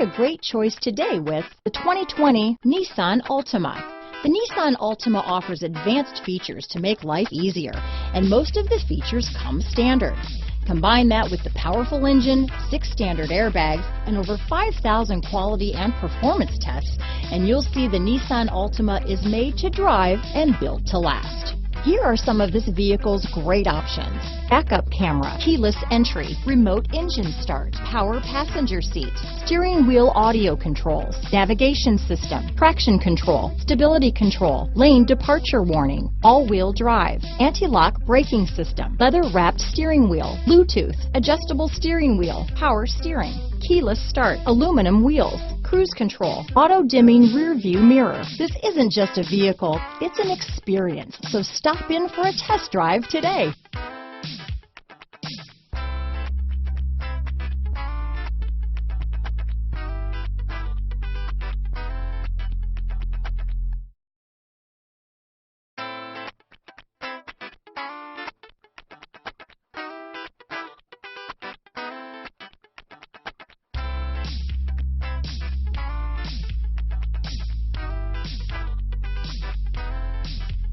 a great choice today with the 2020 Nissan Altima. The Nissan Altima offers advanced features to make life easier, and most of the features come standard. Combine that with the powerful engine, 6 standard airbags, and over 5,000 quality and performance tests, and you'll see the Nissan Altima is made to drive and built to last. Here are some of this vehicle's great options: backup camera, keyless entry, remote engine start, power passenger seat, steering wheel audio controls, navigation system, traction control, stability control, lane departure warning, all-wheel drive, anti-lock braking system, leather-wrapped steering wheel, Bluetooth, adjustable steering wheel, power steering, keyless start, aluminum wheels, cruise control, auto-dimming rear view mirror. This isn't just a vehicle, it's an experience. So stop in for a test drive today.